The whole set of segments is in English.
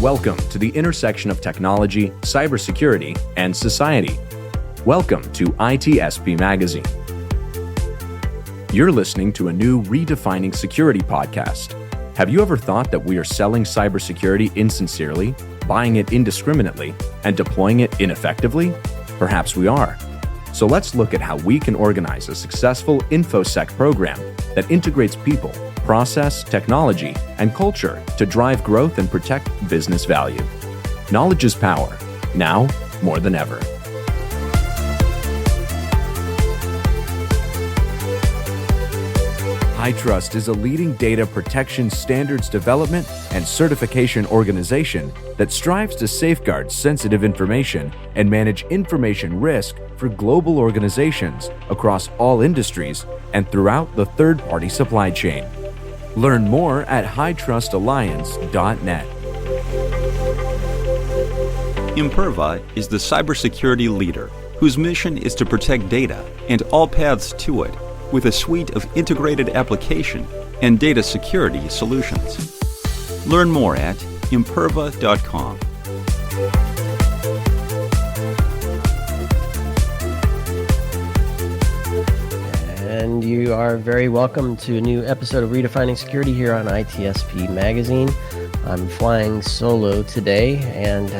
Welcome to the intersection of technology, cybersecurity, and society. Welcome to ITSPmagazine. You're listening to a new Redefining Security podcast. Have you ever thought that we are selling cybersecurity insincerely, buying it indiscriminately, and deploying it ineffectively? Perhaps we are. So let's look at how we can organize a successful InfoSec program that integrates people, process, technology, and culture to drive growth and protect business value. Knowledge is power, now more than ever. HITRUST is a leading data protection standards development and certification organization that strives to safeguard sensitive information and manage information risk for global organizations across all industries and throughout the third-party supply chain. Learn more at hightrustalliance.net. Imperva is the cybersecurity leader whose mission is to protect data and all paths to it with a suite of integrated application and data security solutions. Learn more at imperva.com. And you are very welcome to a new episode of Redefining Security here on ITSP Magazine. I'm flying solo today, and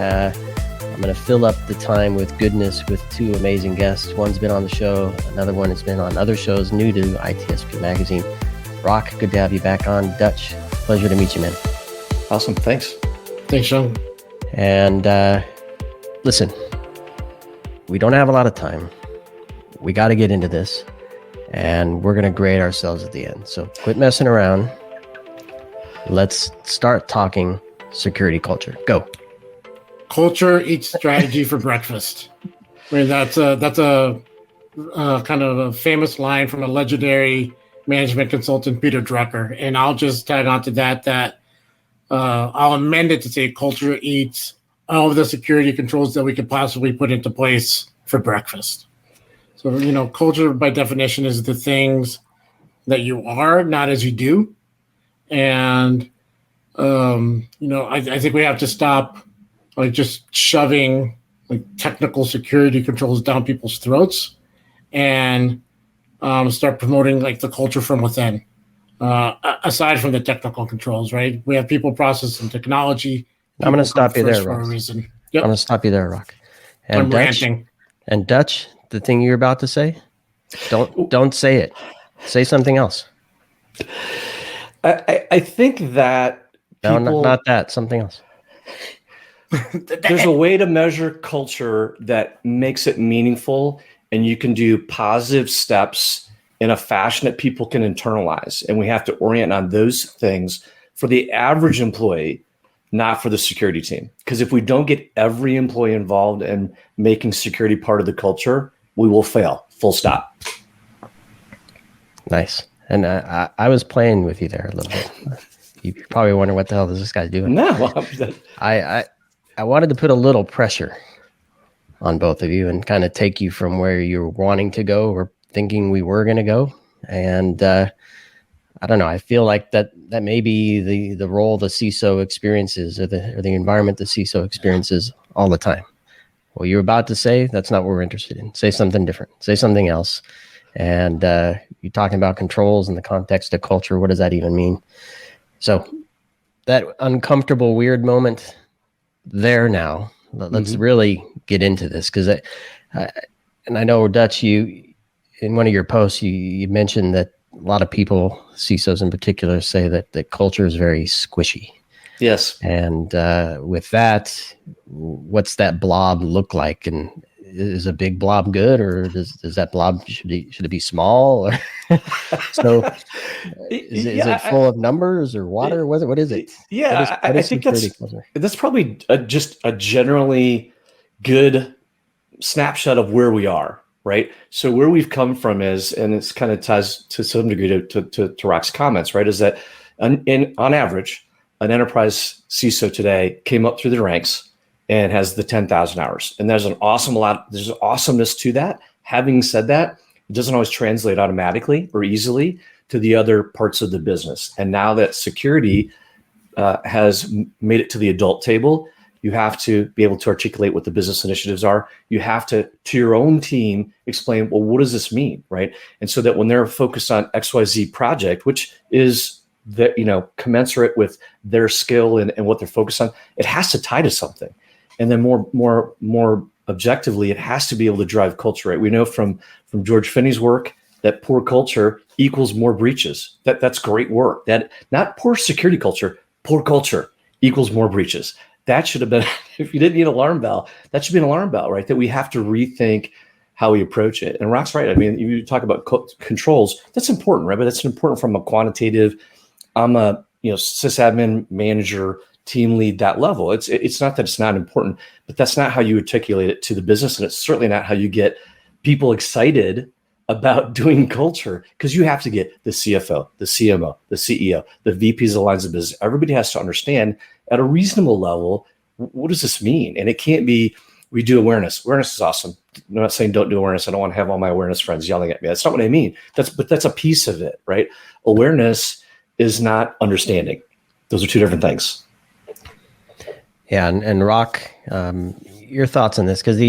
I'm going to fill up the time with goodness with two amazing guests. One's been on the show, another one has been on other shows new to ITSP Magazine. Rock, good to have you back on. Dutch, pleasure to meet you, man. Awesome, thanks. Thanks, Sean. And listen, we don't have a lot of time. We got to get into this, and we're going to grade ourselves at the end. So quit messing around. Let's start talking security culture. Go. Culture eats strategy for breakfast. I mean, that's a kind of a famous line from a legendary management consultant, Peter Drucker. And I'll just tag on to that I'll amend it to say culture eats all of the security controls that we could possibly put into place for breakfast. So, culture by definition is the things that you are, not as you do. And, I think we have to stop just shoving technical security controls down people's throats and start promoting the culture from within. Aside from the technical controls, right? We have people, process, and technology. I'm going to stop you there, Rock. For a reason. Yep. I'm going to stop you there, Rock. And I'm Dutch, ranting. And Dutch, the thing you're about to say, don't say it. Say something else. I think that people, no, not that. Something else. There's a way to measure culture that makes it meaningful, and you can do positive steps in a fashion that people can internalize. And we have to orient on those things for the average employee, not for the security team. Because if we don't get every employee involved in making security part of the culture, we will fail. Full stop. Nice. And I was playing with you there a little bit. You probably wonder what the hell is this guy doing? No. I wanted to put a little pressure on both of you and kind of take you from where you're wanting to go or thinking we were going to go. And I don't know. I feel like that may be the role the CISO experiences or the environment the CISO experiences all the time. What you're about to say, that's not what we're interested in. Say something different. Say something else. And you're talking about controls in the context of culture. What does that even mean? So that uncomfortable, weird moment there now. Let's really get into this because and I know, Dutch, you in one of your posts, you mentioned that a lot of people, CISOs in particular, say that culture is very squishy. Yes. And with that, what's that blob look like? And is a big blob good, or does that blob should it be small? Or so is it full of numbers or water? What is it? Yeah, what is I think that's probably just a generally good snapshot of where we are, right? So where we've come from is, and it's kind of ties to some degree to Rock's comments, right? Is that on average, an enterprise CISO today came up through the ranks and has the 10,000 hours. And there's an awesomeness to that. Having said that, it doesn't always translate automatically or easily to the other parts of the business. And now that security has made it to the adult table, you have to be able to articulate what the business initiatives are. You have to your own team, explain, well, what does this mean, right? And so that when they're focused on XYZ project, which is commensurate with their skill and what they're focused on, it has to tie to something. And then more objectively, it has to be able to drive culture, right? We know from George Finney's work that poor culture equals more breaches. That's great work. That not poor security culture, poor culture equals more breaches. That should have been, if you didn't need an alarm bell, that should be an alarm bell, right? That we have to rethink how we approach it. And Rock's right. I mean, you talk about controls, that's important, right? But that's important from a quantitative, I'm a sysadmin manager, team lead, that level. It's not that it's not important, but that's not how you articulate it to the business. And it's certainly not how you get people excited about doing culture, because you have to get the CFO, the CMO, the CEO, the VPs of lines of business. Everybody has to understand at a reasonable level, what does this mean? And it can't be, we do awareness. Awareness is awesome. I'm not saying don't do awareness. I don't want to have all my awareness friends yelling at me. That's not what I mean. But that's a piece of it, right? Awareness is not understanding. Those are two different things. Yeah, and Rock, your thoughts on this? Because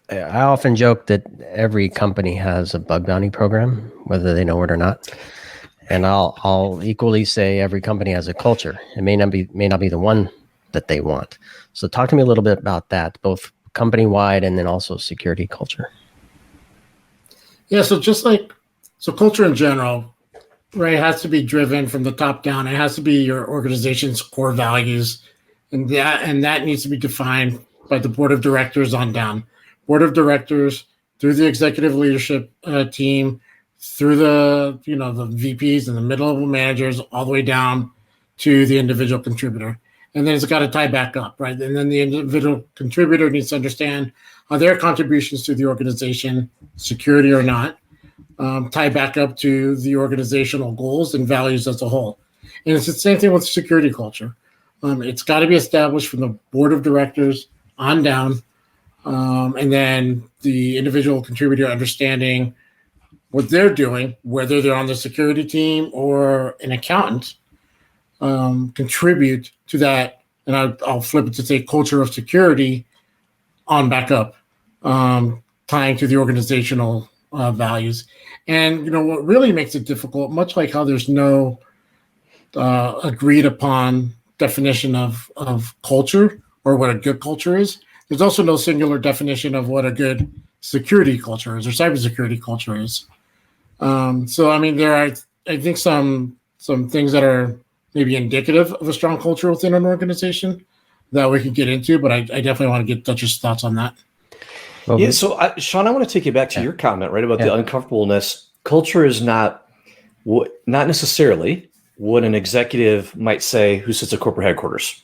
I often joke that every company has a bug bounty program, whether they know it or not. And I'll equally say every company has a culture. It may not be the one that they want. So talk to me a little bit about that, both company-wide and then also security culture. Yeah, so culture in general, right, has to be driven from the top down. It has to be your organization's core values, and that needs to be defined by the board of directors on down. Board of directors through the executive leadership team, through the VPs and the mid-level managers, all the way down to the individual contributor. And then it's got to tie back up, right? And then the individual contributor needs to understand how their contributions to the organization, security or not, tie back up to the organizational goals and values as a whole. And it's the same thing with security culture. It's got to be established from the board of directors on down, and then the individual contributor understanding what they're doing, whether they're on the security team or an accountant, contribute to that. And I'll flip it to say culture of security on back up, tying to the organizational values. And what really makes it difficult, much like how there's no agreed upon definition of culture or what a good culture is, there's also no singular definition of what a good security culture is or cybersecurity culture is. So I mean, there are, I think, some things that are maybe indicative of a strong culture within an organization that we can get into, but I definitely want to get Dutch's thoughts on that. Yeah, so Sean, I want to take you back to your comment, right, about the uncomfortableness. Culture is not necessarily what an executive might say who sits at corporate headquarters,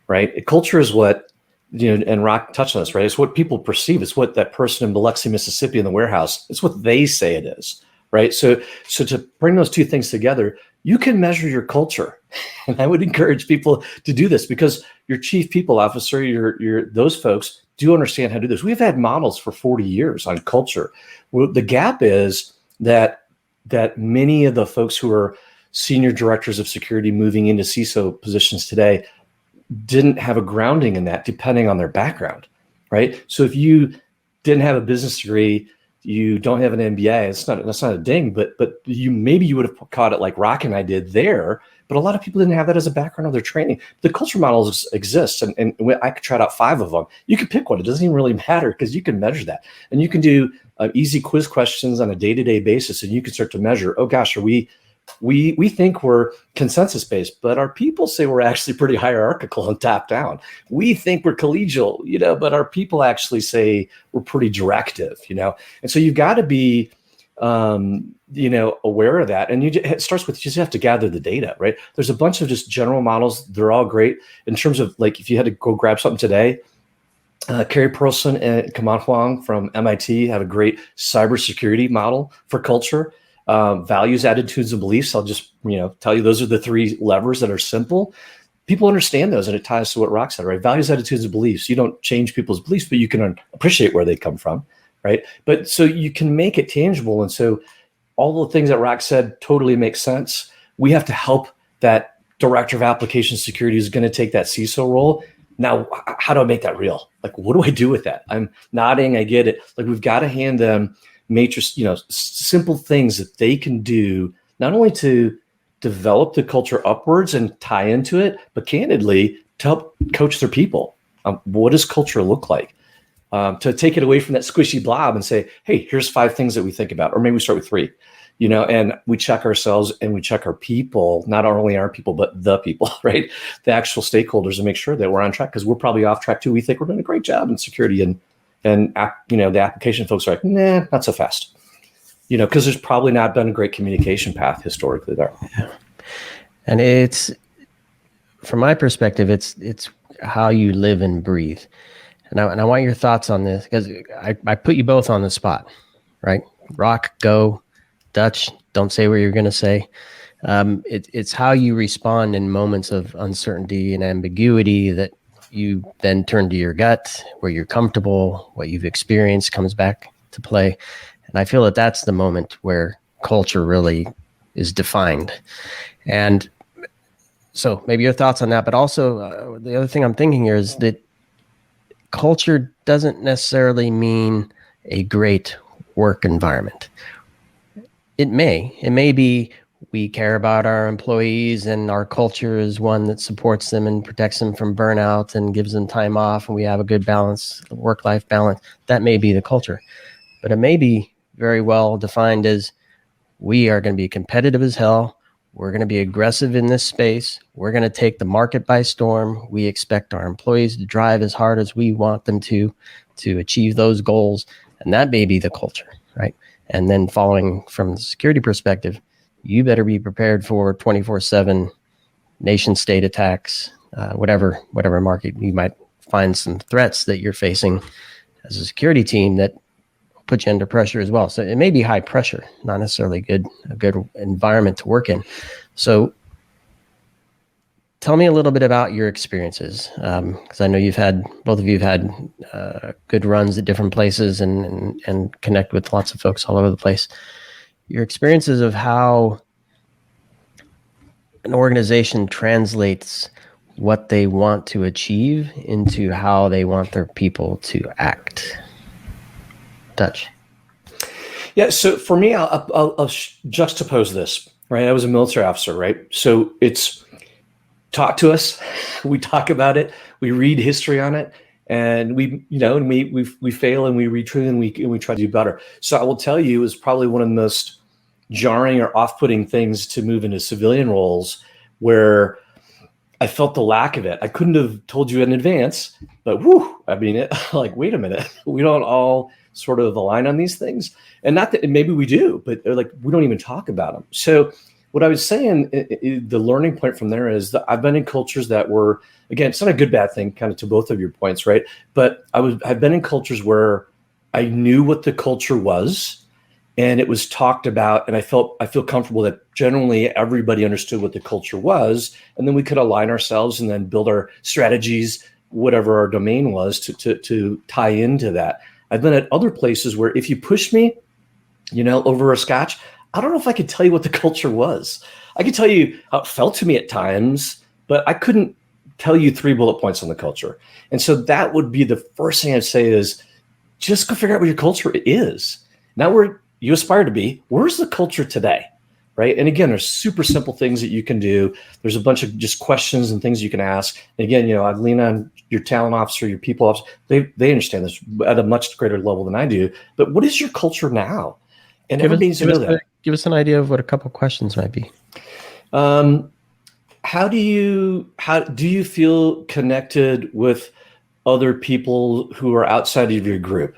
right? Culture is what, and Rock touched on this, right? It's what people perceive. It's what that person in Biloxi, Mississippi in the warehouse, it's what they say it is, right? So to bring those two things together, you can measure your culture. And I would encourage people to do this, because your chief people officer, those folks do understand how to do this. We've had models for 40 years on culture. Well, the gap is that many of the folks who are senior directors of security moving into CISO positions today didn't have a grounding in that, depending on their background, right? So if you didn't have a business degree, you don't have an MBA, that's not a ding, but you would have caught it like Rock and I did there. But a lot of people didn't have that as a background of their training. The culture models exist, and I could try out 5 of them. You can pick one. It doesn't even really matter, because you can measure that. And you can do easy quiz questions on a day-to-day basis, and you can start to measure, oh gosh, are we think we're consensus-based, but our people say we're actually pretty hierarchical and top-down. We think we're collegial, but our people actually say we're pretty directive, And so you've got to be aware of that. And it starts with, you just have to gather the data, right? There's a bunch of just general models. They're all great in terms of, like, if you had to go grab something today, Carrie Perlson and Kaman Huang from MIT have a great cybersecurity model for culture. Values, attitudes, and beliefs. I'll just, tell you, those are the 3 levers that are simple. People understand those, and it ties to what Rock said, right? Values, attitudes, and beliefs. You don't change people's beliefs, but you can appreciate where they come from, right? But so you can make it tangible. And so all the things that Rock said totally make sense. We have to help that director of application security who's going to take that CISO role. Now, how do I make that real? Like, what do I do with that? I'm nodding. I get it. Like, we've got to hand them matrix, simple things that they can do, not only to develop the culture upwards and tie into it, but candidly to help coach their people. What does culture look like? To take it away from that squishy blob and say, hey, here's 5 things that we think about, or maybe we start with 3. And we check ourselves and we check our people, not only our people, but the people, right? The actual stakeholders, and make sure that we're on track, because we're probably off track too. We think we're doing a great job in security, and the application folks are like, nah, not so fast, because there's probably not been a great communication path historically there. Yeah. And it's, from my perspective, it's how you live and breathe. And I want your thoughts on this, because I put you both on the spot, right? Rock, go. Dutch, don't say what you're going to say. It's how you respond in moments of uncertainty and ambiguity that you then turn to your gut, where you're comfortable, what you've experienced comes back to play. And I feel that that's the moment where culture really is defined. And so maybe your thoughts on that, but also the other thing I'm thinking here is that culture doesn't necessarily mean a great work environment. It may be we care about our employees and our culture is one that supports them and protects them from burnout and gives them time off, and we have a good balance, work-life balance. That may be the culture. But it may be very well defined as we are going to be competitive as hell. We're going to be aggressive in this space. We're going to take the market by storm. We expect our employees to drive as hard as we want them to achieve those goals. And that may be the culture, right? And then following from the security perspective, you better be prepared for 24/7 nation state attacks, whatever market you might find some threats that you're facing as a security team that put you under pressure as well. So it may be high pressure, not necessarily a good environment to work in. So tell me a little bit about your experiences, because I know both of you have had good runs at different places and connect with lots of folks all over the place. Your experiences of how an organization translates what they want to achieve into how they want their people to act. Dutch. Yeah, so for me, I'll juxtapose this, right? I was a military officer, right? So it's talk to us, we talk about it, we read history on it, and we fail and we retreat and we try to do better. So I will tell you, it was probably one of the most jarring or off-putting things to move into civilian roles, where I felt the lack of it. I couldn't have told you in advance, but wait a minute, we don't all sort of align on these things. And not that maybe we do, but we don't even talk about them. So what I was saying, the learning point from there is that I've been in cultures that were, again, it's not a good, bad thing, kind of to both of your points, right? But I've been in cultures where I knew what the culture was, and it was talked about, and I feel comfortable that generally everybody understood what the culture was, and then we could align ourselves and then build our strategies, whatever our domain was, to tie into that. I've been at other places where if you push me, over a scotch, I don't know if I could tell you what the culture was. I could tell you how it felt to me at times, but I couldn't tell you 3 bullet points on the culture. And so that would be the first thing I'd say is just go figure out what your culture is. Not where you aspire to be. Where's the culture today, right? And again, there's super simple things that you can do. There's a bunch of just questions and things you can ask. And again, I'd lean on your talent officer, your people officer. They understand this at a much greater level than I do. But what is your culture now? And everybody needs to know that. Give us an idea of what a couple questions might be. How do you feel connected with other people who are outside of your group?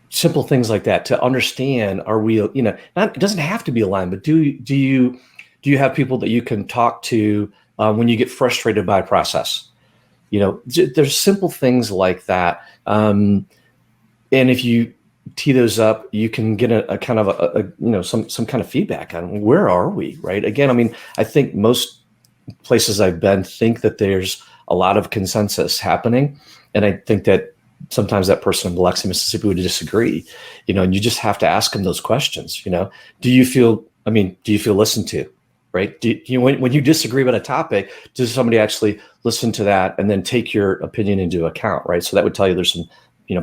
Simple things like that to understand. Are we, it doesn't have to be aligned, but do you have people that you can talk to when you get frustrated by a process? There's simple things like that. And if you tee those up, you can get a kind of some kind of feedback on where are we, right? Again, I think most places I've been think that there's a lot of consensus happening. And I think that sometimes that person in Biloxi, Mississippi would disagree, and you just have to ask them those questions. Do you feel listened to, right? When you disagree about a topic, does somebody actually listen to that and then take your opinion into account, right? So that would tell you there's some,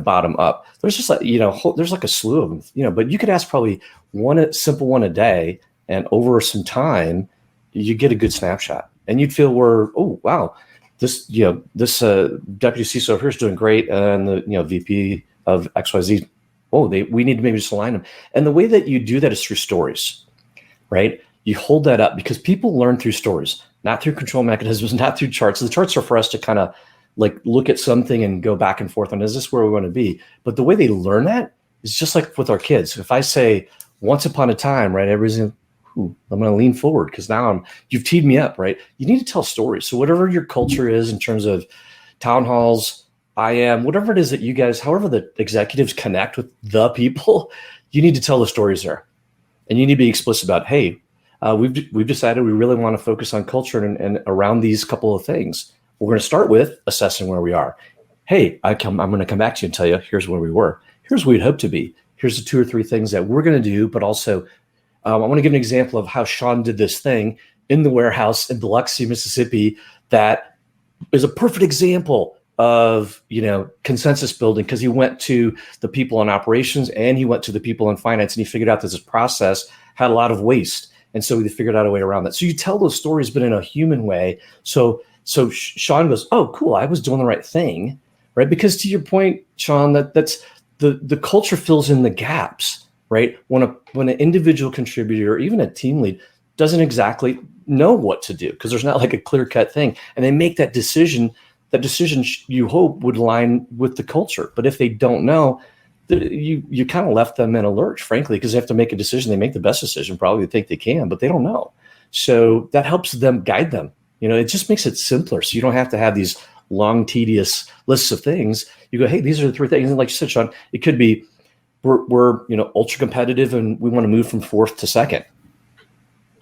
bottom up. There's just like, there's like a slew of them, but you could ask probably one simple one a day, and over some time, you get a good snapshot, and you'd feel oh, wow, this deputy CISO over here is doing great, and the VP of XYZ, we need to maybe just align them. And the way that you do that is through stories, right? You hold that up because people learn through stories, not through control mechanisms, not through charts. The charts are for us to kind of like look at something and go back and forth on, is this where we want to be? But the way they learn that is just like with our kids. If I say once upon a time, right, everybody's I'm going to lean forward because now you've teed me up, right? You need to tell stories. So whatever your culture is in terms of town halls, whatever it is that you guys, however the executives connect with the people, you need to tell the stories there. And you need to be explicit about, hey, we've decided we really want to focus on culture and around these couple of things. We're going to start with assessing where we are. Hey, I'm going to come back to you and tell you, here's where we were. Here's where we'd hope to be. Here's the 2 or 3 things that we're going to do, but also I want to give an example of how Sean did this thing in the warehouse in Biloxi, Mississippi, that is a perfect example of, consensus building, because he went to the people in operations and he went to the people in finance, and he figured out that this process had a lot of waste. And so we figured out a way around that. So you tell those stories, but in a human way. So Sean goes, oh, cool, I was doing the right thing, right? Because to your point, Sean, that's the culture fills in the gaps, right? When an individual contributor or even a team lead doesn't exactly know what to do because there's not like a clear-cut thing, and they make that decision you hope would align with the culture. But if they don't know, you kind of left them in a lurch, frankly, because they have to make a decision. They make the best decision, probably think they can, but they don't know. So that helps them guide them. It just makes it simpler. So you don't have to have these long, tedious lists of things. You go, hey, these are the 3 things. And like you said, Sean, it could be we're ultra competitive and we want to move from 4th to 2nd.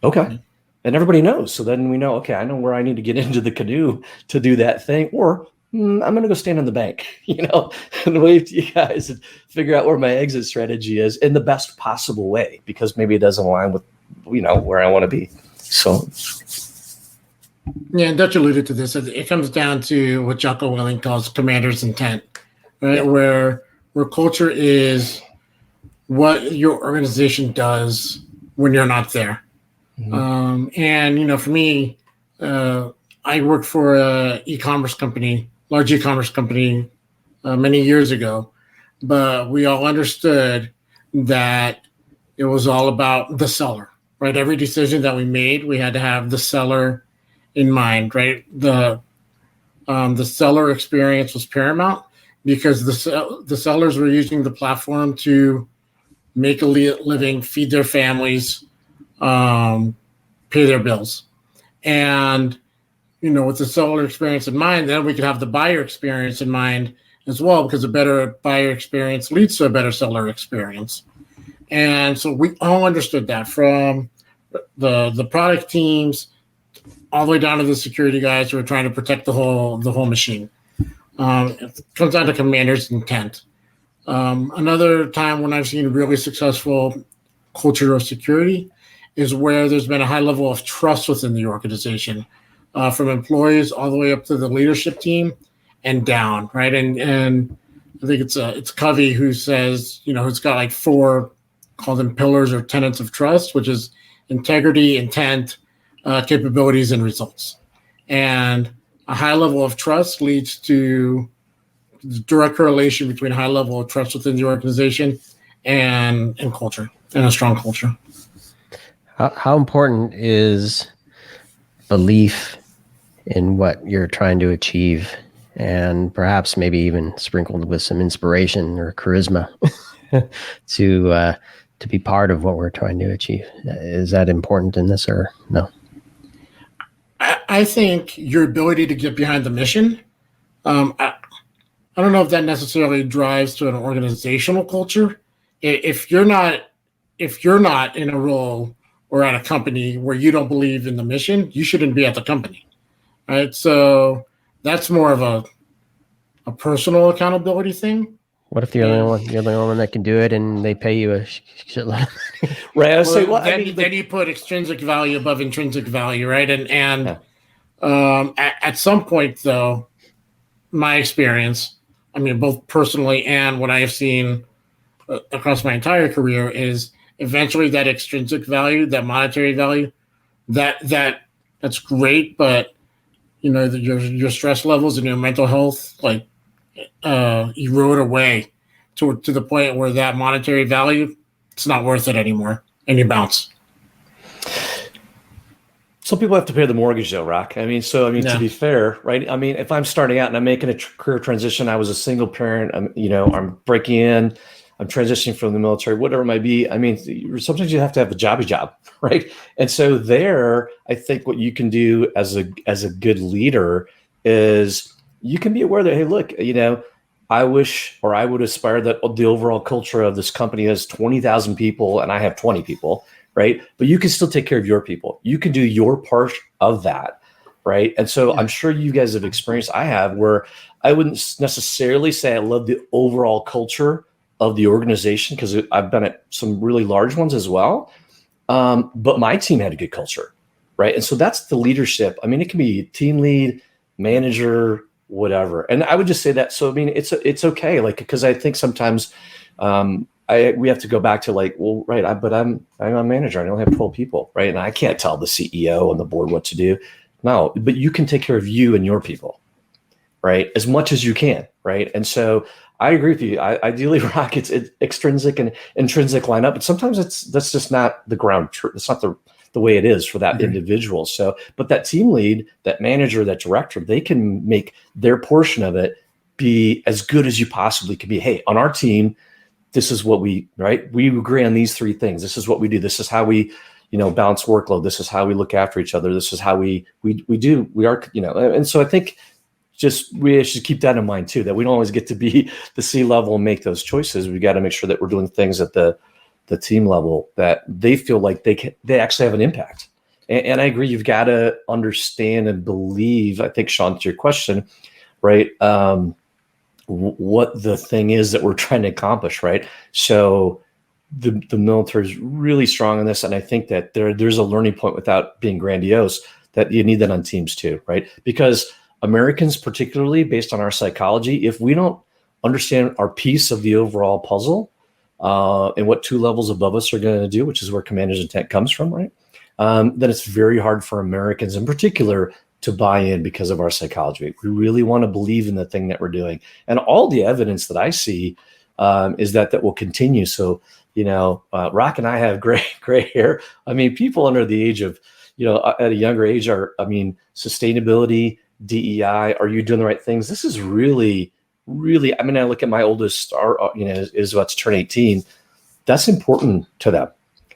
Okay. And everybody knows. So then we know, okay, I know where I need to get into the canoe to do that thing, or I'm going to go stand on the bank, and wave to you guys and figure out where my exit strategy is in the best possible way, because maybe it doesn't align with, where I want to be. So. Yeah, and Dutch alluded to this. It comes down to what Jocko Willing calls commander's intent, right? Yeah. Where culture is what your organization does when you're not there. Mm-hmm. And for me, I worked for a large e-commerce company, many years ago, but we all understood that it was all about the seller, right? Every decision that we made, we had to have the seller in mind, right? The seller experience was paramount because the sellers were using the platform to make a living, feed their families, pay their bills. And, with the seller experience in mind, then we could have the buyer experience in mind as well, because a better buyer experience leads to a better seller experience. And so we all understood that, from the product teams all the way down to the security guys who are trying to protect the whole machine. It comes down to commander's intent. Another time when I've seen really successful culture of security is where there's been a high level of trust within the organization, from employees all the way up to the leadership team and down, right? And I think it's Covey who says, it's got like 4, call them pillars or tenets of trust, which is integrity, intent, capabilities, and results. And a high level of trust leads to direct correlation between high level of trust within the organization and culture, and a strong culture. How important is belief in what you're trying to achieve, and perhaps maybe even sprinkled with some inspiration or charisma to be part of what we're trying to achieve? Is that important in this, or no? I think your ability to get behind the mission, I don't know if that necessarily drives to an organizational culture. If you're not in a role or at a company where you don't believe in the mission, you shouldn't be at the company, right? So that's more of a personal accountability thing. What if you're the only one? You're the only one that can do it, and they pay you a shitload of money. Right. I was saying, then you put extrinsic value above intrinsic value, right? At some point, though, my experience, I mean, both personally and what I have seen across my entire career, is eventually that extrinsic value, that monetary value, that's great, but your stress levels and your mental health erode away to the point where that monetary value, it's not worth it anymore, and you bounce. Some people have to pay the mortgage, though, Rock. To be fair, right? I mean, if I'm starting out and I'm making a career transition, I was a single parent. I'm breaking in, I'm transitioning from the military, whatever it might be. I mean, sometimes you have to have a job, right? And so there, I think what you can do as a good leader is you can be aware that, hey, look, I wish, or I would aspire that the overall culture of this company has 20,000 people and I have 20 people, right? But you can still take care of your people. You can do your part of that, right? And so I'm sure you guys have experienced, I have, where I wouldn't necessarily say I love the overall culture of the organization, because I've been at some really large ones as well. But my team had a good culture, right? And so that's the leadership. I mean, it can be team lead, manager, whatever. And I would just say that. So, I mean, it's okay. Because I think sometimes we have to go back to but I'm a manager. I only have 12 people, right? And I can't tell the CEO and the board what to do. No, but you can take care of you and your people, right? As much as you can, right? And so I agree with you. Ideally, Rock, it's extrinsic and intrinsic line up, but sometimes that's just not the ground truth. It's not the way it is for that individual. So, but that team lead, that manager, that director, they can make their portion of it be as good as you possibly can be. Hey, on our team, this is what we agree on these three things. This is what we do. This is how we, balance workload. This is how we look after each other. This is how we are, and so I think we should keep that in mind too, that we don't always get to be the C-level and make those choices. We got to make sure that we're doing things at the team level that they feel like they actually have an impact. And I agree, you've got to understand and believe, I think, Sean, to your question, right? What the thing is that we're trying to accomplish, right? So the military is really strong in this. And I think that there's a learning point, without being grandiose, that you need that on teams too, right? Because Americans, particularly based on our psychology, if we don't understand our piece of the overall puzzle and what two levels above us are going to do, which is where commander's intent comes from, right? Then it's very hard for Americans in particular to buy in because of our psychology. We really want to believe in the thing that we're doing. And all the evidence that I see is that will continue. So, Rock and I have gray hair. I mean, people under the age of, at a younger age sustainability, DEI, are you doing the right things? This is really, really, I look at my oldest, is about to turn 18. That's important to them.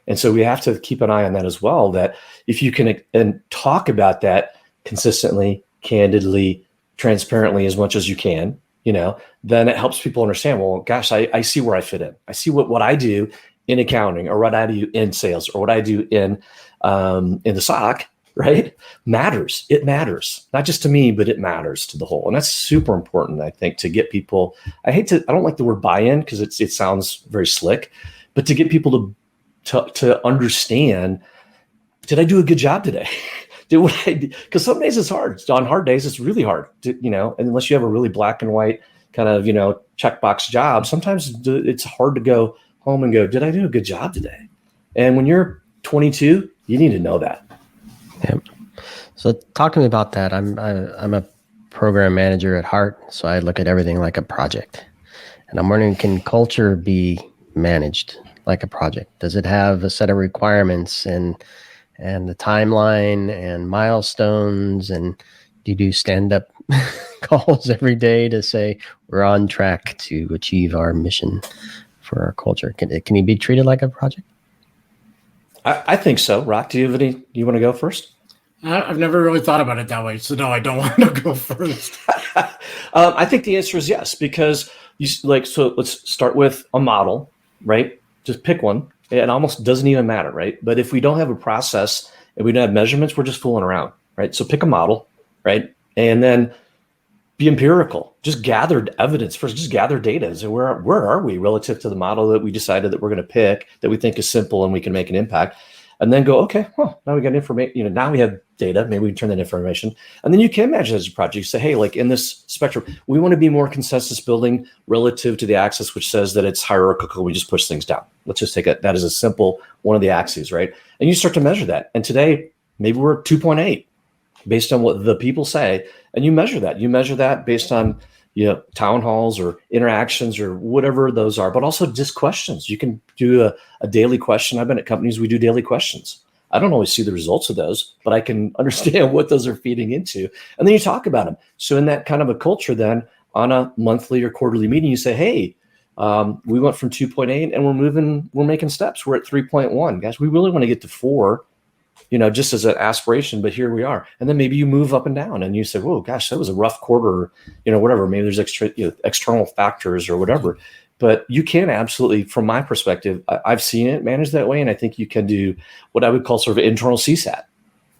And so we have to keep an eye on that as well, that if you can and talk about that consistently, candidly, transparently, as much as you can, then it helps people understand, well, gosh, I see where I fit in. I see what I do in accounting, or what I do in sales, or what I do in the SOC, right? Matters. It matters, not just to me, but it matters to the whole. And that's super important, I think, to get people, I don't like the word buy-in because it sounds very slick, but to get people to understand, did I do a good job today? Because some days it's hard. On hard days, it's really hard to, unless you have a really black and white kind of, checkbox job, sometimes it's hard to go home and go, did I do a good job today? And when you're 22, you need to know that. Yeah. So talk to me about that. I'm a program manager at heart, so I look at everything like a project. And I'm wondering, can culture be managed like a project? Does it have a set of requirements and the timeline and milestones? And do you do stand-up calls every day to say we're on track to achieve our mission for our culture? Can you be treated like a project? I think so. Rock, do you want to go first? I've never really thought about it that way. So no, I don't want to go first. I think the answer is yes, because so let's start with a model, right? Just pick one. It almost doesn't even matter, right? But if we don't have a process and we don't have measurements, we're just fooling around, right? So pick a model, right? And then be empirical, just gather evidence first, just gather data. So where are we relative to the model that we decided that we're going to pick that we think is simple and we can make an impact? And then go, okay, well, now we got information, now we have data, maybe we can turn that information. And then you can imagine as a project, you say, hey, like in this spectrum, we want to be more consensus building relative to the axis, which says that it's hierarchical. We just push things down. Let's just take that as a simple one of the axes, right? And you start to measure that. And today, maybe we're 2.8 based on what the people say. And you measure that. You measure that based on town halls or interactions or whatever those are, but also just questions. You can do a daily question. I've been at companies, we do daily questions. I don't always see the results of those, but I can understand what those are feeding into. And then you talk about them. So in that kind of a culture, then on a monthly or quarterly meeting, you say, hey, we went from 2.8 and we're making steps. We're at 3.1. Guys, we really want to get to 4. Just as an aspiration, but here we are. And then maybe you move up and down and you say, whoa, gosh, that was a rough quarter, whatever. Maybe there's external factors or whatever. But you can absolutely, from my perspective, I've seen it managed that way. And I think you can do what I would call sort of internal CSAT,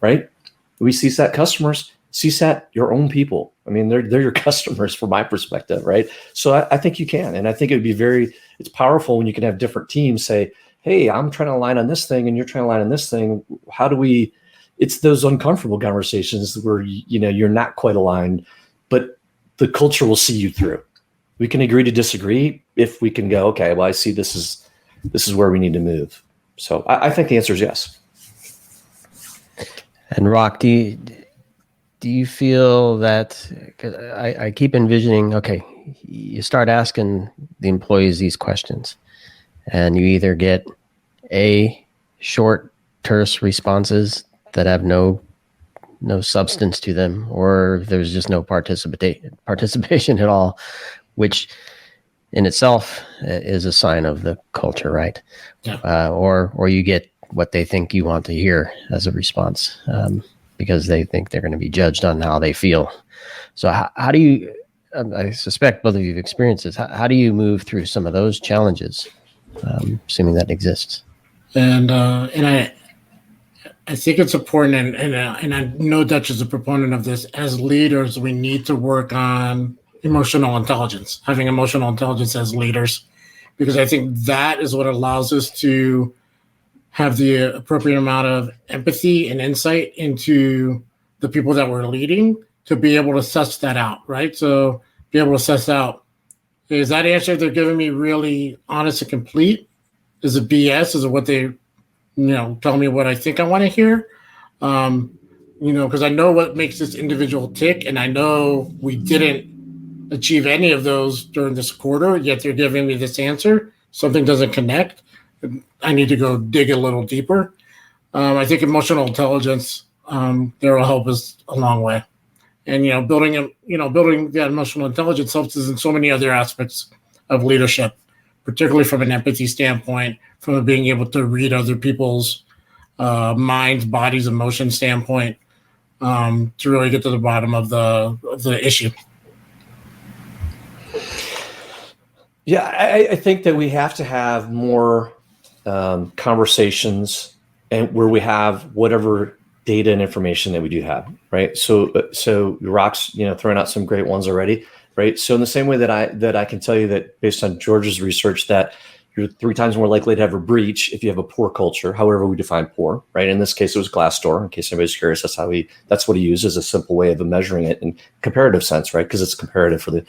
right? We CSAT customers, CSAT your own people. I mean, they're your customers from my perspective, right? So I think you can. And I think it would be it's powerful when you can have different teams say, hey, I'm trying to align on this thing and you're trying to align on this thing. How do we, it's those uncomfortable conversations where, you're not quite aligned, but the culture will see you through. We can agree to disagree if we can go, okay, well, I see this is where we need to move. So I think the answer is yes. And Rock, do you feel that, 'cause I keep envisioning, okay, you start asking the employees these questions and you either get short, terse responses that have no substance to them, or there's just no participation at all, which in itself is a sign of the culture, right? Yeah. Or you get what they think you want to hear as a response, because they think they're going to be judged on how they feel. So how do you, I suspect both of you have experienced this, how do you move through some of those challenges, assuming that exists? And I think it's important, and I know Dutch is a proponent of this. As leaders, we need to work on emotional intelligence, having emotional intelligence as leaders, because I think that is what allows us to have the appropriate amount of empathy and insight into the people that we're leading to be able to suss that out, right? So be able to suss out, is that answer they're giving me really honest and complete? Is it BS? Is it what they, tell me what I think I want to hear? Because I know what makes this individual tick, and I know we didn't achieve any of those during this quarter, yet they're giving me this answer. Something doesn't connect. I need to go dig a little deeper. I think emotional intelligence, there will help us a long way. And, building that emotional intelligence helps us in so many other aspects of leadership, particularly from an empathy standpoint, from being able to read other people's minds, bodies, emotion standpoint, to really get to the bottom of the issue. Yeah, I think that we have to have more conversations and where we have whatever data and information that we do have, right? So Rock's, throwing out some great ones already, right? So in the same way that I can tell you that based on George's research that you're 3 times more likely to have a breach if you have a poor culture, however we define poor, right? In this case, it was Glassdoor. In case anybody's curious, that's what he used as a simple way of measuring it in comparative sense, right? Because it's comparative for the,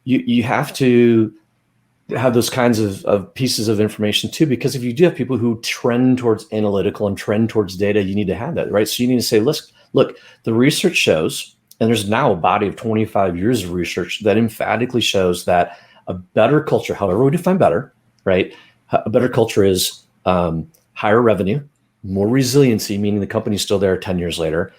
you have to have those kinds of pieces of information too, because if you do have people who trend towards analytical and trend towards data, you need to have that, right? So you need to say, look, the research shows, and there's now a body of 25 years of research that emphatically shows that a better culture, however we define better, right? A better culture is higher revenue, more resiliency, meaning the company's still there 10 years later,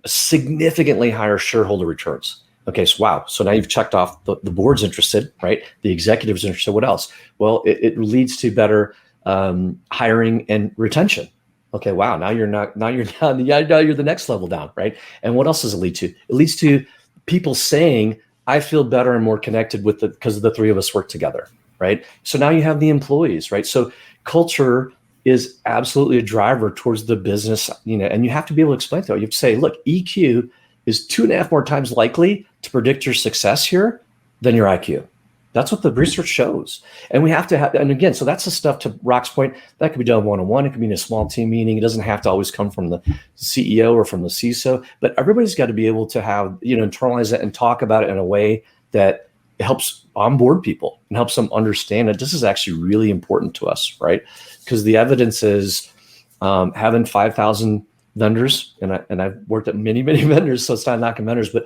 significantly higher shareholder returns. Okay, so wow. So now you've checked off the board's interested, right? The executive's interested. What else? Well, it leads to better hiring and retention. Okay, wow. Now you're down. Now you're the next level down, right? And what else does it lead to? It leads to people saying, I feel better and more connected with because the 3 of us work together, right? So now you have the employees, right? So culture is absolutely a driver towards the business, and you have to be able to explain to them. You have to say, look, EQ is 2.5 more times likely to predict your success here than your IQ. That's what the research shows. And we have to have, and again, so that's the stuff, to Rock's point, that could be done one-on-one. It could be in a small team meeting. It doesn't have to always come from the CEO or from the CISO, but everybody's got to be able to have, internalize it and talk about it in a way that helps onboard people and helps them understand that this is actually really important to us, right? Because the evidence is having 5,000 vendors, and I've worked at many, many vendors, so it's not knocking vendors, but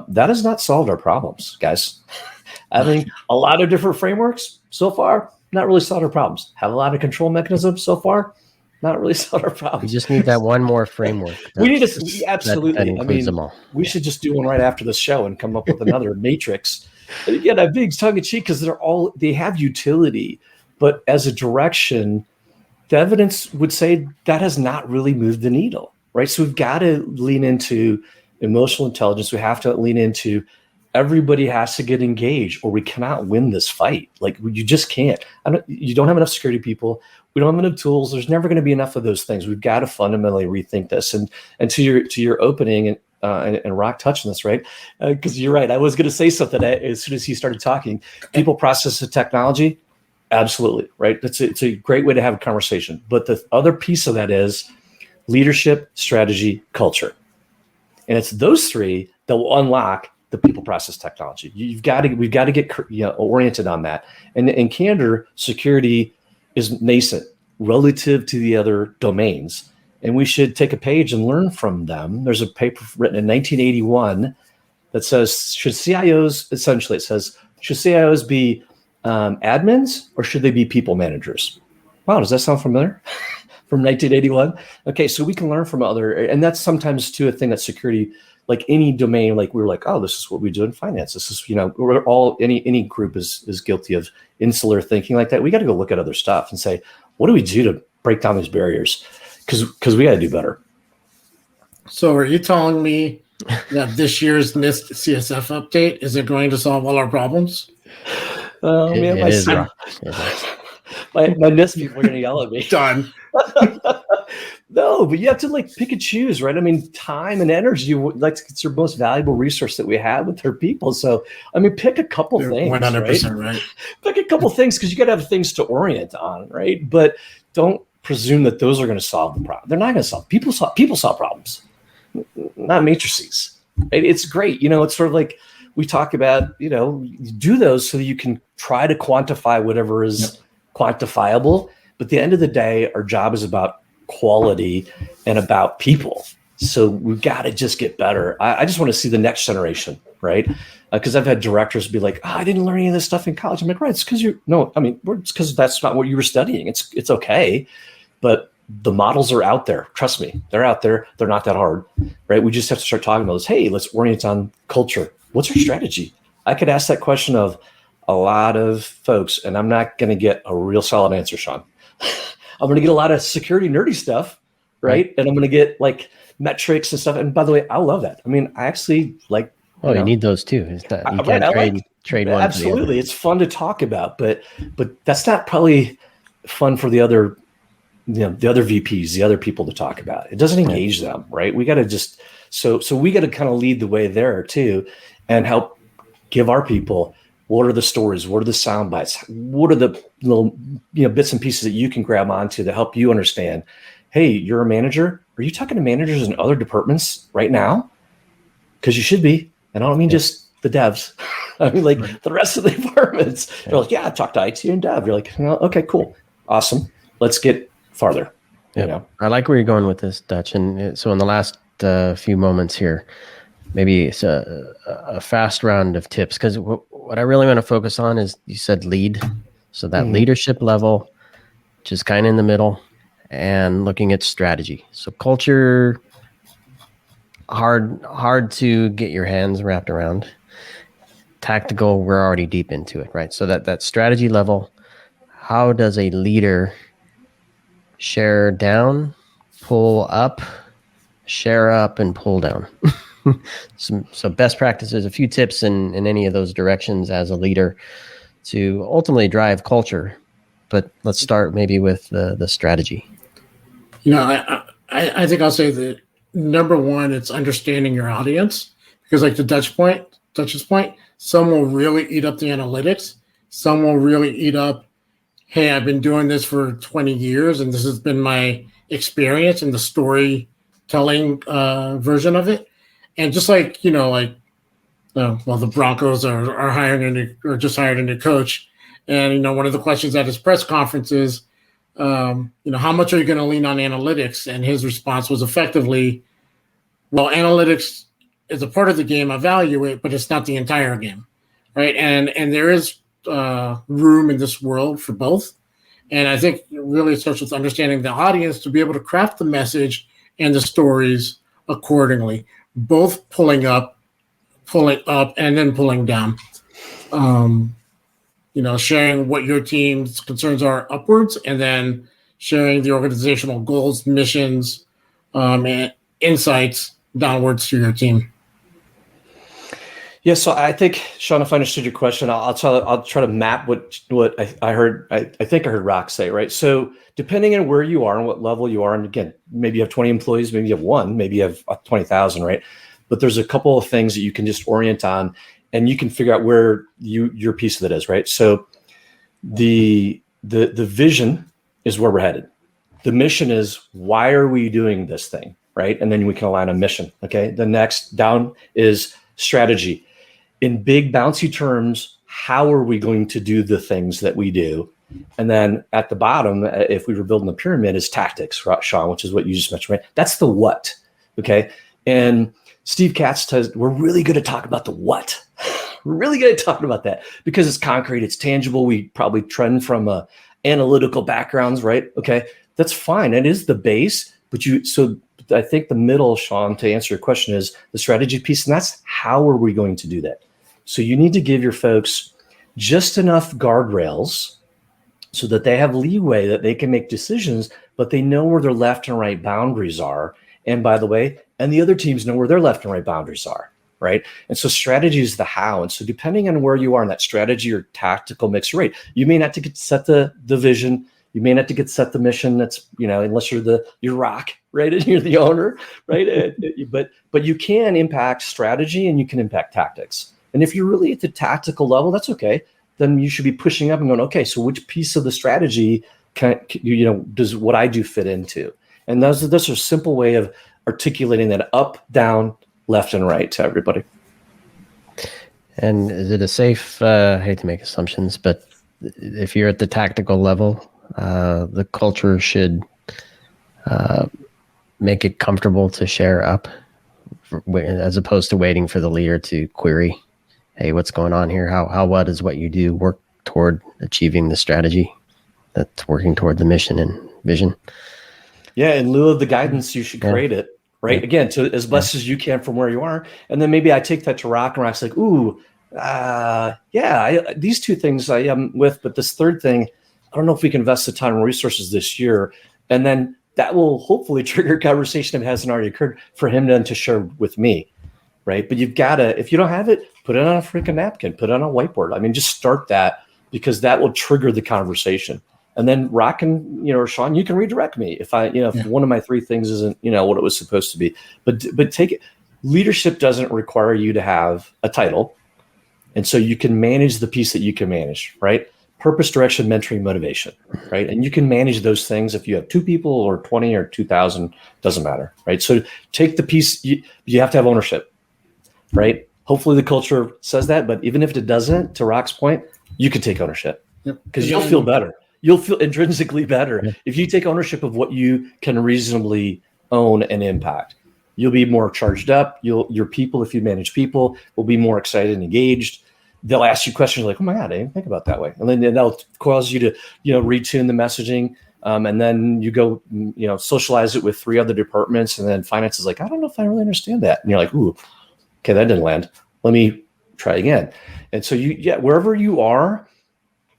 that has not solved our problems, guys. Having a lot of different frameworks so far, not really solved our problems. Have a lot of control mechanisms so far, not really solved our problems. We just need that one more framework. We need to, absolutely. That includes them all. We should just do one right after the show and come up with another matrix. And again, I'm being tongue in cheek because they have utility, but as a direction, the evidence would say that has not really moved the needle, right? So we've got to lean into emotional intelligence. We have to lean into everybody has to get engaged, or we cannot win this fight. Like, you just can't. You don't have enough security people. We don't have enough tools. There's never going to be enough of those things. We've got to fundamentally rethink this. And to your opening, and Rock touched on this, right? Because you're right. I was going to say something as soon as he started talking. People, process, and technology. Absolutely, right? It's a great way to have a conversation. But the other piece of that is leadership, strategy, culture. And it's those three that will unlock the people, process, technology. We've got to get oriented on that. And in candor, security is nascent relative to the other domains. And we should take a page and learn from them. There's a paper written in 1981 that says, should CIOs be admins, or should they be people managers? Wow, does that sound familiar? From 1981. Okay, so we can learn from other, and that's sometimes too a thing that security, like any domain, like we're like, oh, this is what we do in finance. This is, we're all, any group is guilty of insular thinking like that. We got to go look at other stuff and say, what do we do to break down these barriers? Because we got to do better. So are you telling me that this year's NIST CSF update isn't going to solve all our problems? Oh man, my NIST people are going to yell at me. Done. No, but you have to pick and choose, right? I mean, time and energy, it's your most valuable resource that we have with our people. So, I mean, pick a couple things. 100% right. Pick a couple things, because you got to have things to orient on, right? But don't presume that those are going to solve the problem. They're not going to solve. People solve problems, not matrices. Right? It's great. It's sort of like we talk about. Do those so that you can try to quantify whatever is quantifiable. But at the end of the day, our job is about quality and about people. So we've got to just get better. I just want to see the next generation, right? Because I've had directors be like, I didn't learn any of this stuff in college. I'm like, right, it's because it's because that's not what you were studying. It's okay. But the models are out there. Trust me, they're out there. They're not that hard, right? We just have to start talking about this. Hey, let's orient on culture. What's our strategy? I could ask that question of a lot of folks, and I'm not going to get a real solid answer, Sean. I'm going to get a lot of security nerdy stuff, right? And I'm going to get metrics and stuff. And by the way, I love that. I mean, I actually like. Oh, you need those too. You can't trade one. Absolutely, it's fun to talk about, but that's not probably fun for the other, the other VPs, the other people to talk about. It doesn't engage them, right? We got to just so we got to kind of lead the way there too, and help give our people. What are the stories? What are the sound bites? What are the little bits and pieces that you can grab onto to help you understand? Hey, you're a manager. Are you talking to managers in other departments right now? Because you should be. And I don't mean just the devs. I mean the rest of the departments. They're like, yeah, I talk to IT and dev. You're like, okay, cool, awesome. Let's get farther. Yeah, I like where you're going with this, Dutch. And so in the last few moments here, maybe it's a fast round of tips, because what I really want to focus on is, you said lead. So that leadership level, just kind of in the middle, and looking at strategy. So culture, hard to get your hands wrapped around. Tactical, we're already deep into it, right? So that strategy level, how does a leader share down, pull up, share up, and pull down? So best practices, a few tips in any of those directions as a leader to ultimately drive culture. But let's start maybe with the strategy. I think I'll say that number one, it's understanding your audience, because like to Dutch's point, some will really eat up the analytics. Some will really eat up, hey, I've been doing this for 20 years and this has been my experience in the storytelling version of it. And just like, the Broncos are hiring just hired a new coach. And, one of the questions at his press conference is, how much are you going to lean on analytics? And his response was effectively, well, analytics is a part of the game, evaluate, but it's not the entire game, right? And there is room in this world for both. And I think it really starts with understanding the audience to be able to craft the message and the stories accordingly, both pulling up, and then pulling down. Sharing what your team's concerns are upwards, and then sharing the organizational goals, missions, and insights downwards to your team. Yeah, so I think, Sean, if I understood your question, I'll try to map what I heard. I think I heard Rock say, right? So depending on where you are and what level you are, and again, maybe you have 20 employees, maybe you have one, maybe you have 20,000, right? But there's a couple of things that you can just orient on, and you can figure out where your piece of it is, right? So the vision is where we're headed. The mission is, why are we doing this thing, right? And then we can align a mission, okay? The next down is strategy. In big bouncy terms, how are we going to do the things that we do? And then at the bottom, if we were building a pyramid, is tactics, Sean, which is what you just mentioned, right? That's the what, okay? And Steve Katz says, we're really good at talking about the what. We're really good at talking about that because it's concrete, it's tangible. We probably trend from analytical backgrounds, right? Okay, that's fine. It is the base, so I think the middle, Sean, to answer your question, is the strategy piece, and that's how are we going to do that? So you need to give your folks just enough guardrails so that they have leeway, that they can make decisions, but they know where their left and right boundaries are. And by the way, and the other teams know where their left and right boundaries are, right? And so strategy is the how. And so depending on where you are in that strategy or tactical mix, right, you may not to get set the vision, you may not to get set the mission. That's, unless you're Rock, right? And you're the owner, right? but you can impact strategy and you can impact tactics. And if you're really at the tactical level, that's okay. Then you should be pushing up and going, okay, so which piece of the strategy does what I do fit into? And those are a simple way of articulating that up, down, left, and right to everybody. And is it a safe, I hate to make assumptions, but if you're at the tactical level, the culture should make it comfortable to share up as opposed to waiting for the leader to query, hey, what's going on here? What is what you do work toward achieving the strategy that's working toward the mission and vision? Yeah, in lieu of the guidance, you should create it, right? Yeah. Again, to as best as you can from where you are. And then maybe I take that to Rock, and Rock's like, these two things I am with, but this third thing, I don't know if we can invest the time and resources this year. And then that will hopefully trigger a conversation if it hasn't already occurred for him then to share with me, right? But you've got to, if you don't have it, put it on a freaking napkin, put it on a whiteboard. I mean, just start that, because that will trigger the conversation. And then Rock and, or Sean, you can redirect me if if one of my three things isn't, what it was supposed to be. But take it. Leadership doesn't require you to have a title. And so you can manage the piece that you can manage, right? Purpose, direction, mentoring, motivation, right? And you can manage those things if you have 2 people or 20 or 2,000, doesn't matter, right? So take the piece, you have to have ownership, right? Hopefully the culture says that, but even if it doesn't, to Rock's point, you can take ownership because you'll feel better. You'll feel intrinsically better if you take ownership of what you can reasonably own and impact. You'll be more charged up. Your people, if you manage people, will be more excited and engaged. They'll ask you questions like, "Oh my God, I didn't think about it that way," and then that'll cause you to retune the messaging, and then you go socialize it with 3 other departments, and then finance is like, "I don't know if I really understand that," and you're like, "Ooh, okay, that didn't land. Let me try again." And so wherever you are,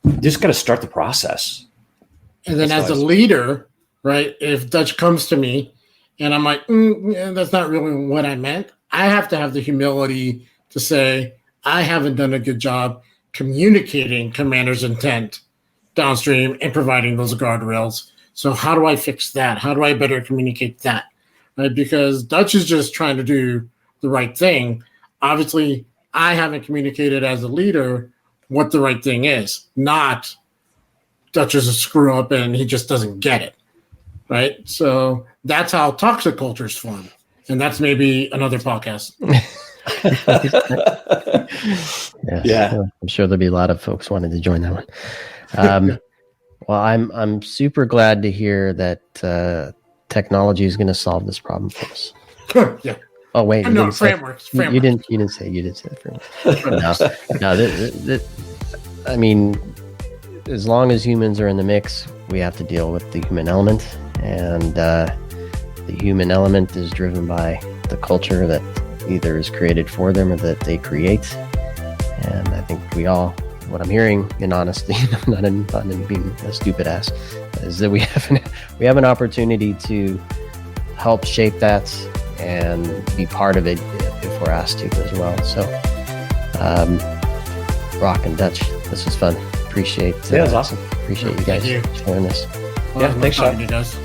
you just got to start the process. And then as a leader, right, if Dutch comes to me and I'm like, that's not really what I meant, I have to have the humility to say, I haven't done a good job communicating commander's intent downstream and providing those guardrails. So how do I fix that? How do I better communicate that? right? Because Dutch is just trying to do the right thing. Obviously, I haven't communicated as a leader what the right thing is, not Dutch is a screw up and he just doesn't get it, right? So that's how toxic cultures form. And that's maybe another podcast. Yes. Yeah. I'm sure there'll be a lot of folks wanting to join that one. Well, I'm super glad to hear that technology is going to solve this problem for us. Yeah. Oh wait, No, frameworks. You didn't say frameworks. No, I mean, as long as humans are in the mix, we have to deal with the human element, and the human element is driven by the culture that either is created for them or that they create. And I think we all, what I'm hearing in honesty, not in being a stupid ass, is that we have an opportunity to help shape that and be part of it if we're asked to as well. So, Rock and Dutch, this was fun. Appreciate Yeah, it was awesome. Appreciate you guys sharing this. Yeah, thanks, Sean. You guys.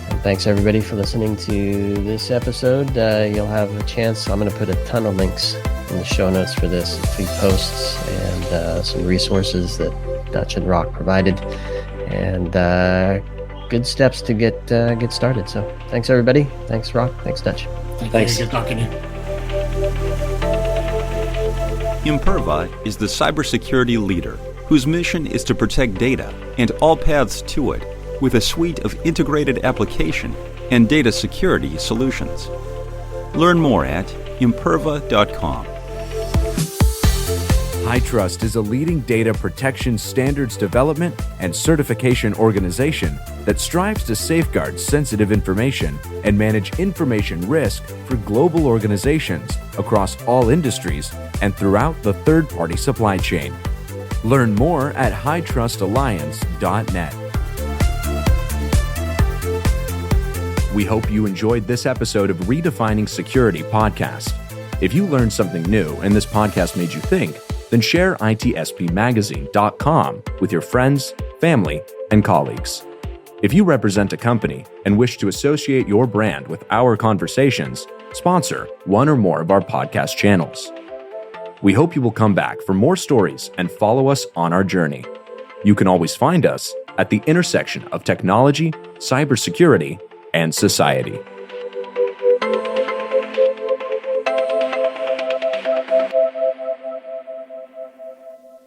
And thanks everybody for listening to this episode. You'll have a chance. I'm going to put a ton of links in the show notes for this, tweet posts, and some resources that Dutch and Rock provided, and good steps to get started. So thanks everybody. Thanks Rock. Thanks Dutch. Thanks. Good talking to you. Imperva is the cybersecurity leader whose mission is to protect data and all paths to it with a suite of integrated application and data security solutions. Learn more at imperva.com. HITRUST is a leading data protection standards development and certification organization that strives to safeguard sensitive information and manage information risk for global organizations across all industries and throughout the third-party supply chain. Learn more at hightrustalliance.net. We hope you enjoyed this episode of Redefining Security podcast. If you learned something new and this podcast made you think, then share ITSPmagazine.com with your friends, family, and colleagues. If you represent a company and wish to associate your brand with our conversations, sponsor one or more of our podcast channels. We hope you will come back for more stories and follow us on our journey. You can always find us at the intersection of technology, cybersecurity, and society.